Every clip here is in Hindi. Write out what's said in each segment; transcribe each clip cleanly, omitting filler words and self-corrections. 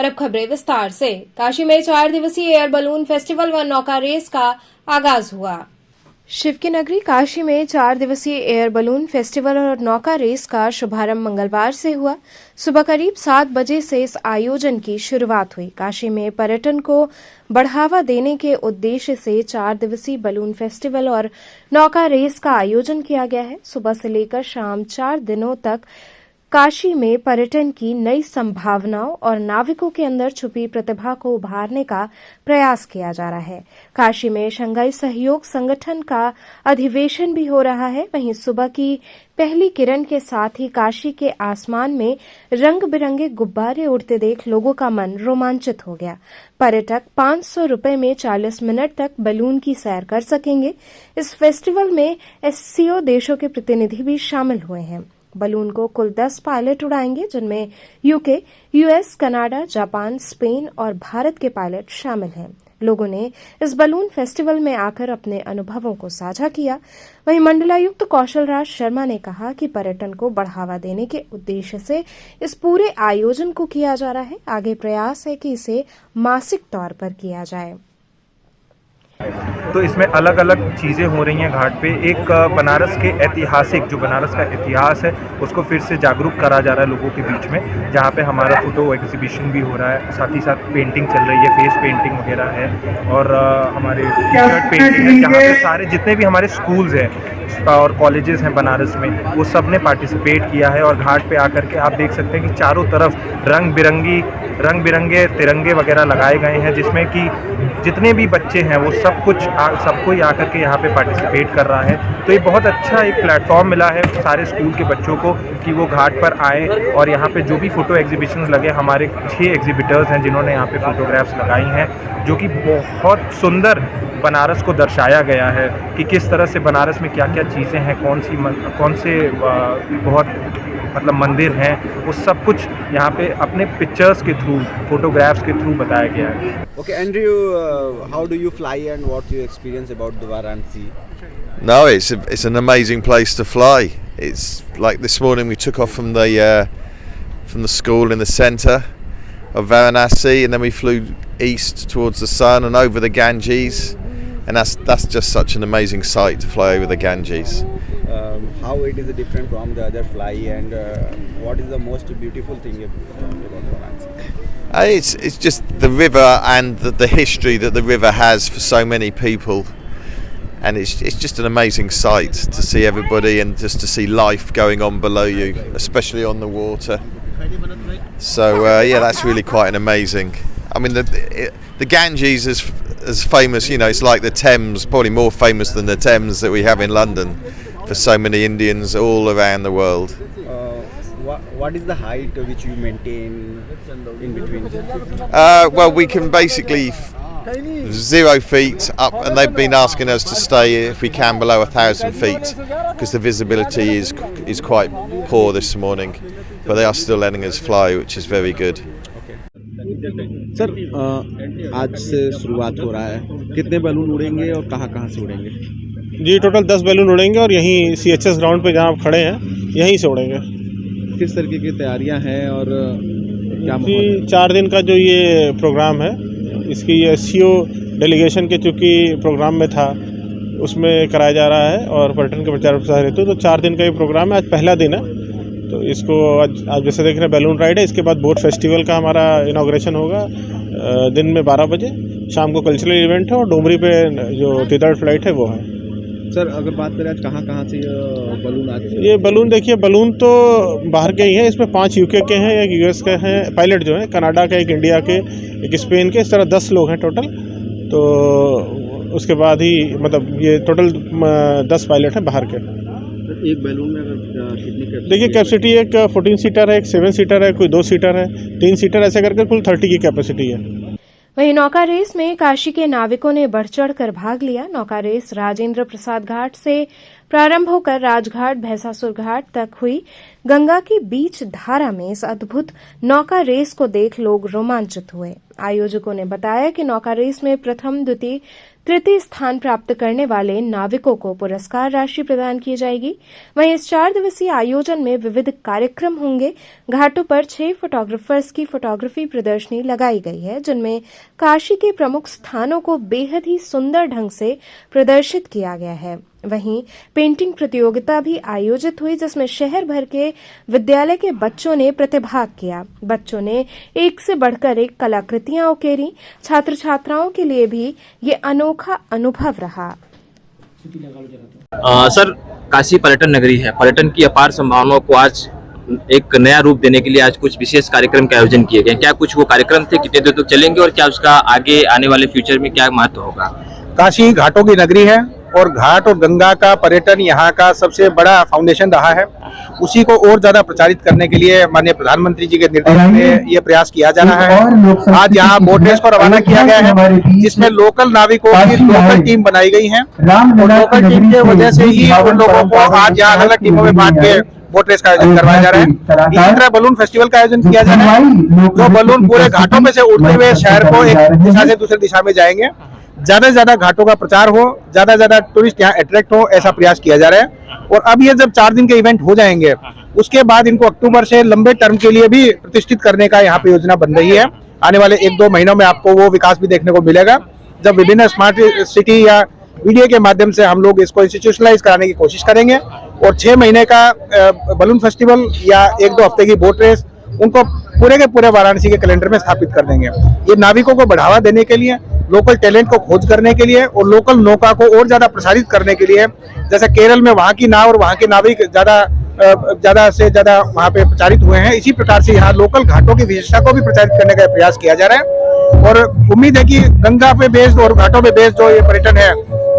और अब खबरें विस्तार से। काशी में 4 दिवसीय एयर बलून फेस्टिवल व नौका रेस का आगाज हुआ। शिव की नगरी काशी में 4 दिवसीय एयर बलून फेस्टिवल और नौका रेस का शुभारंभ मंगलवार से हुआ। सुबह करीब 7 बजे से इस आयोजन की शुरुआत हुई। काशी में पर्यटन को बढ़ावा देने के उद्देश्य से 4 दिवसीय बलून फेस्टिवल और नौका रेस का आयोजन किया गया है। सुबह से लेकर शाम 4 दिनों तक काशी में पर्यटन की नई संभावनाओं और नाविकों के अंदर छुपी प्रतिभा को उभारने का प्रयास किया जा रहा है। काशी में शंघाई सहयोग संगठन का अधिवेशन भी हो रहा है। वहीं सुबह की पहली किरण के साथ ही काशी के आसमान में रंग बिरंगे गुब्बारे उड़ते देख लोगों का मन रोमांचित हो गया। पर्यटक 500 रुपए में 40 मिनट तक बलून की सैर कर सकेंगे। इस फेस्टिवल में एससीओ देशों के प्रतिनिधि भी शामिल हुए हैं। बलून को कुल 10 पायलट उड़ाएंगे, जिनमें UK, US, Canada, Japan, Spain और भारत के पायलट शामिल हैं। लोगों ने इस बलून फेस्टिवल में आकर अपने अनुभवों को साझा किया। वहीं मंडलायुक्त कौशल राज शर्मा ने कहा कि पर्यटन को बढ़ावा देने के उद्देश्य से इस पूरे आयोजन को किया जा रहा है। आगे प्रयास है कि इसे मासिक तौर पर किया जाए। तो इसमें अलग अलग चीज़ें हो रही हैं घाट पे। एक बनारस के ऐतिहासिक, जो बनारस का इतिहास है उसको फिर से जागरूक करा जा रहा है लोगों के बीच में, जहाँ पे हमारा फ़ोटो एग्जीबिशन भी हो रहा है। साथ ही साथ पेंटिंग चल रही है, फेस पेंटिंग वगैरह है, और हमारे टी शर्ट पेंटिंग है, जहाँ पे सारे जितने भी हमारे स्कूल्स हैं और कॉलेजेस हैं बनारस में, वो सब ने पार्टिसिपेट किया है। और घाट पे आकर के आप देख सकते हैं कि चारों तरफ रंग बिरंगे तिरंगे वगैरह लगाए गए हैं, जिसमें कि जितने भी बच्चे हैं वो सबको ही आकर के यहाँ पे पार्टिसिपेट कर रहा है। तो ये बहुत अच्छा एक प्लेटफॉर्म मिला है सारे स्कूल के बच्चों को कि वो घाट पर आए और यहाँ पे जो भी फ़ोटो एग्जीबिशंस लगे, हमारे 6 एग्जीबिटर्स हैं जिन्होंने यहाँ पे फ़ोटोग्राफ्स लगाई हैं, जो कि बहुत सुंदर बनारस को दर्शाया गया है कि किस तरह से बनारस में क्या क्या चीज़ें हैं, कौन से बहुत मतलब मंदिर हैं, वो सब कुछ यहाँ पे अपने पिक्चर्स के थ्रू, फोटोग्राफ्स के थ्रू बताया गया है। Okay, Andrew, how do you fly and what do you experience about the Varanasi? No, it's an amazing place to fly. It's like this morning we took off from the school in the centre of Varanasi, and then we flew east towards the sun and over the Ganges, and that's just such an amazing sight to fly over the Ganges. How it is different from the other fly, and what is the most beautiful thing about Varanasi? It's just the river and the history that the river has for so many people, and it's just an amazing sight to see everybody and just to see life going on below you, especially on the water. So yeah, that's really quite an amazing. I mean, the Ganges is as famous, you know, it's like the Thames, probably more famous than the Thames that we have in London, for so many Indians all around the world. What is the height which you maintain in between? Well, we can basically 0 feet up, and they've been asking us to stay if we can below 1,000 feet because the visibility is quite poor this morning, but they are still letting us fly, which is very good. Sir, आज से शुरुआत हो रहा है, कितने बैलून उड़ेंगे और कहाँ से उड़ेंगे? जी, टोटल 10 बैलून उड़ेंगे और यहीं CHS ग्राउंड पे जहाँ आप खड़े हैं यहीं से उड़ेंगे। किस तरीके की तैयारियां हैं और क्या? जी, 4 दिन का जो ये प्रोग्राम है, इसकी ये SCO डेलीगेशन के चूँकि प्रोग्राम में था उसमें कराया जा रहा है और पर्यटन के प्रचार प्रसार हेतु, तो 4 दिन का ये प्रोग्राम है। आज पहला दिन है, तो इसको आज जैसे देख रहे हैं बैलून राइड है, इसके बाद बोट फेस्टिवल का हमारा इनॉग्रेशन होगा दिन में 12 बजे, शाम को कल्चरल इवेंट है और डोमरी पे जो तीसरा फ्लाइट है वो है। सर, अगर बात करें आज कहाँ से बलून आज? ये बलून देखिए, बलून तो बाहर के ही हैं, इसमें 5 यूके के हैं, 1 यूएस के हैं पायलट जो हैं, कनाडा के, एक इंडिया के, एक स्पेन के, इस तरह 10 लोग हैं टोटल। तो उसके बाद ही मतलब ये टोटल 10 पायलट हैं बाहर के। एक बैलून में कितनी कैपेसिटी? देखिए, कैपेसिटी एक 14 सीटर है, एक 7 सीटर है, कोई 2 सीटर है, 3 सीटर, ऐसे करके कुल 30 की कैपेसिटी है। वहीं नौका रेस में काशी के नाविकों ने बढ़ चढ़ कर भाग लिया। नौका रेस राजेंद्र प्रसाद घाट से प्रारंभ होकर राजघाट भैंसासुर घाट तक हुई गंगा की बीच धारा में इस अद्भुत नौका रेस को देख लोग रोमांचित हुए। आयोजकों ने बताया कि नौका रेस में प्रथम, द्वितीय, तृतीय स्थान प्राप्त करने वाले नाविकों को पुरस्कार राशि प्रदान की जाएगी। वहीं इस 4 दिवसीय आयोजन में विविध कार्यक्रम होंगे। घाटों पर 6 फोटोग्राफर्स की फोटोग्राफी प्रदर्शनी लगाई गई है, जिनमें काशी के प्रमुख स्थानों को बेहद ही सुंदर ढंग से प्रदर्शित किया गया है। वहीं पेंटिंग प्रतियोगिता भी आयोजित हुई, जिसमें शहर भर के विद्यालय के बच्चों ने प्रतिभाग किया। बच्चों ने एक से बढ़कर एक कलाकृतियां उकेरी। छात्र छात्राओं के लिए भी ये अनोखा अनुभव रहा। सर, काशी पर्यटन नगरी है। पर्यटन की अपार संभावनाओं को आज एक नया रूप देने के लिए आज कुछ विशेष कार्यक्रम के आयोजन किए गए। क्या कुछ वो कार्यक्रम थे, कितने देर तक चलेंगे और क्या उसका आगे आने वाले फ्यूचर में क्या महत्व होगा? काशी घाटों की नगरी है और घाट और गंगा का पर्यटन यहाँ का सबसे बड़ा फाउंडेशन रहा है। उसी को और ज्यादा प्रचारित करने के लिए माननीय प्रधानमंत्री जी के निर्देश में ये प्रयास किया जा रहा है। आज यहाँ बोट रेस को रवाना किया गया है, जिसमें लोकल नाविकों की लोकल टीम बनाई गई है और लोकल टीम के वजह से ही उन लोगों को आज यहाँ अलग अलग टीमों में बांट के बोट रेस का आयोजन करवाया जा रहा है। इसी तरह बलून फेस्टिवल का आयोजन किया जा रहा है, जो बलून पूरे घाटों में से उड़ते हुए शहर को एक दिशा से दूसरी दिशा में जाएंगे। ज्यादा से ज्यादा घाटों का प्रचार हो, ज्यादा से ज्यादा टूरिस्ट यहाँ अट्रैक्ट हो, ऐसा प्रयास किया जा रहा है। और अब ये जब 4 दिन के इवेंट हो जाएंगे, उसके बाद इनको अक्टूबर से लंबे टर्म के लिए भी प्रतिष्ठित करने का यहाँ पे योजना बन रही है। आने वाले 1-2 महीनों में आपको वो विकास भी देखने को मिलेगा, जब विभिन्न स्मार्ट सिटी या मीडिया के माध्यम से हम लोग इसको इंस्टीट्यूशनलाइज कराने की कोशिश करेंगे। और 6 महीने का बलून फेस्टिवल या 1-2 हफ्ते की बोट रेस उनको पूरे के पूरे वाराणसी के कैलेंडर में स्थापित कर देंगे। ये नाविकों को बढ़ावा देने के लिए, लोकल टैलेंट को खोज करने के लिए और लोकल नौका को और ज्यादा प्रसारित करने के लिए, जैसे केरल में वहाँ की नाव और वहाँ के नाविक ज्यादा से ज्यादा वहाँ पे प्रचारित हुए हैं, इसी प्रकार से यहाँ लोकल घाटों की विशेषता को भी प्रचारित करने का प्रयास किया जा रहा है। और उम्मीद है कि गंगा पे बेस्ड और घाटों पे बेस्ड जो ये पर्यटन है,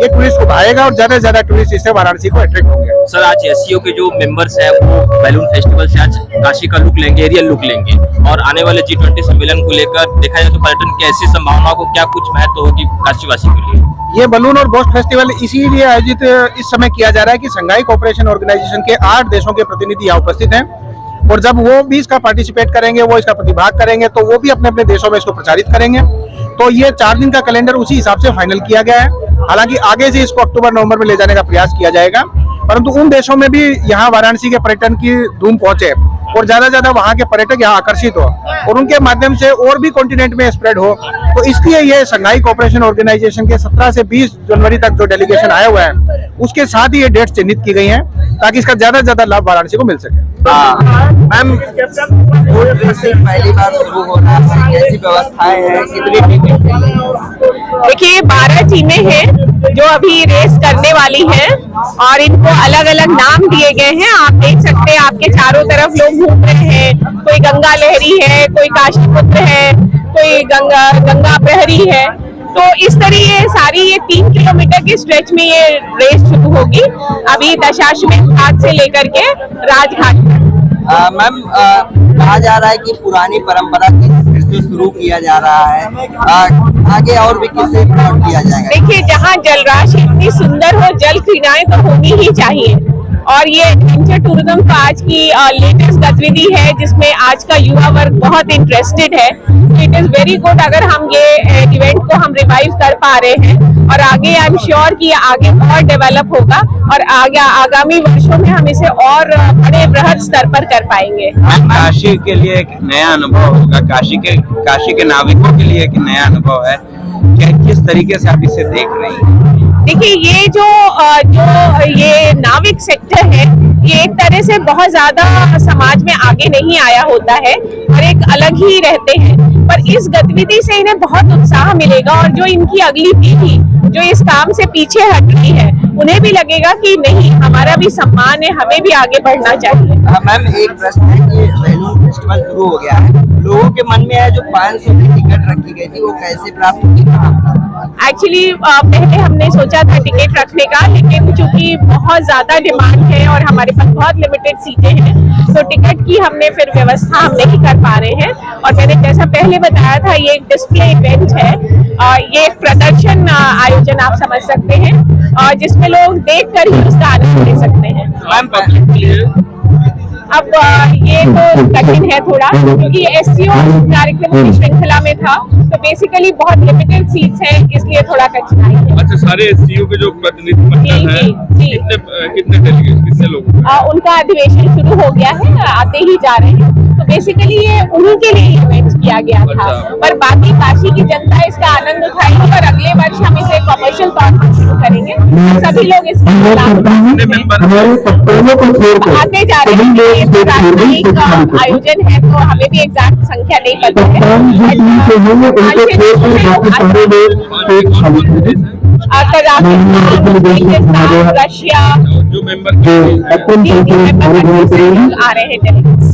ये टूरिस्ट को भाएगा और ज्यादा से ज्यादा टूरिस्ट इससे वाराणसी को अट्रैक्ट होंगे। सर, आज एससीओ के जो मेंबर्स हैं वो बैलून फेस्टिवल से आज काशी का लुक लेंगे, रियल लुक लेंगे और आने वाले G20 सम्मेलन को लेकर देखा जाए तो पर्यटन की ऐसी संभावनाओं को क्या कुछ महत्व होगी काशीवासी के लिए? ये बलून और बोट फेस्टिवल इसीलिए आयोजित इस समय किया जा रहा है कि शंघाई कोऑपरेशन ऑर्गेनाइजेशन के 8 देशों के प्रतिनिधि यहाँ उपस्थित हैं और जब वो भी इसका पार्टिसिपेट करेंगे, वो इसका प्रतिभाग करेंगे, तो वो भी अपने अपने देशों में इसको प्रचारित करेंगे। तो ये 4 दिन का कैलेंडर उसी हिसाब से फाइनल किया गया है। हालांकि आगे से इसको अक्टूबर-नवंबर में ले जाने का प्रयास किया जाएगा, परंतु उन देशों में भी यहाँ वाराणसी के पर्यटन की धूम पहुंचे और ज्यादा से ज्यादा वहाँ के पर्यटक यहाँ आकर्षित हो और उनके माध्यम से और भी कॉन्टिनेंट में स्प्रेड हो। तो इसलिए ये शंघाई कोऑपरेशन ऑर्गेनाइजेशन के 17 से 20 जनवरी तक जो डेलीगेशन आया हुआ है, उसके साथ ही ये डेट्स चिन्हित की गई हैं ताकि इसका ज्यादा से ज्यादा लाभ वाराणसी को मिल सके। मैम, पहली बार शुरू हो रहा है, कैसी व्यवस्थाएं हैं, कितनी टीमें? देखिए, 12 टीमें हैं जो अभी रेस करने वाली हैं और इनको अलग अलग नाम दिए गए हैं। आप देख सकते हैं आपके चारों तरफ लोग घूम रहे हैं, कोई गंगा लहरी है, कोई काशी पुत्र है, कोई गंगा प्रहरी है। तो इस तरह ये सारी ये 3 किलोमीटर के स्ट्रेच में ये रेस शुरू होगी, अभी दशाश्वमेध घाट से लेकर के राजघाट। मैम, कहा जा रहा है कि पुरानी परंपरा की फिर से शुरू किया जा रहा है, आगे और भी किसे किया जाएगा? देखिए, जहाँ जलराशि इतनी सुंदर हो, जल क्रीड़ाएं तो होनी ही चाहिए और ये एडवेंचर टूरिज्म तो आज की लेटेस्ट गतिविधि है जिसमें आज का युवा वर्ग बहुत इंटरेस्टेड है। इट इज वेरी गुड अगर हम ये इवेंट को हम रिवाइव कर पा रहे हैं और आगे आई एम श्योर कि आगे और डेवलप होगा और आगामी वर्षों में हम इसे और बड़े बृहद स्तर पर कर पाएंगे। काशी के लिए एक नया अनुभव होगा, काशी के नाविकों के लिए एक नया अनुभव है। किस तरीके से आप इसे देख रही हैं? देखिए, ये जो ये नाविक सेक्टर है, ये एक तरह से बहुत ज्यादा समाज में आगे नहीं आया होता है और एक अलग ही रहते हैं, पर इस गतिविधि से इन्हें बहुत उत्साह मिलेगा और जो इनकी अगली पीढ़ी जो इस काम से पीछे हट रही है, उन्हें भी लगेगा कि नहीं, हमारा भी सम्मान है, हमें भी आगे बढ़ना चाहिए। मैम, एक प्रश्न है कि बैलून फेस्टिवल शुरू हो गया है, लोगों के मन में है जो 500 की टिकट रखी गई थी, वो कैसे प्राप्त होगी? एक्चुअली पहले हमने सोचा था टिकट रखने का, लेकिन चूंकि बहुत ज़्यादा डिमांड है और हमारे पास बहुत लिमिटेड सीटें हैं, तो टिकट की हमने फिर व्यवस्था हम नहीं कर पा रहे हैं। और मैंने जैसा पहले बताया था, ये एक डिस्प्ले इवेंट है, ये एक प्रदर्शन आयोजन आप समझ सकते हैं, जिसमें लोग देखकर ही उसका आनंद ले सकते हैं। अब ये तो कठिन है थोड़ा, क्योंकि एससीओ कार्यक्रम की श्रृंखला में था, तो बेसिकली बहुत लिमिटेड सीट्स हैं, इसलिए थोड़ा कठिनाई है। अच्छा, सारे एससीओ के जो प्रतिनिधिमंडल है, कितने डेलीगेट, कितने लोग? उनका अधिवेशन शुरू हो गया है, आते ही जा रहे हैं, तो बेसिकली ये उन्हीं के लिए इवेंट किया गया था। पर बाकी काशी की जनता इसका आनंद उठाएगी और अगले वर्ष हम इसे कमर्शियल तौर पर शुरू करेंगे। सभी लोग इसका लाभ आते जा रहे हैं। एक आयोजन है, तो हमें भी एग्जैक्ट संख्या नहीं पता है। रशिया जो मेंबर आ रहे हैं डेलीगेट्स।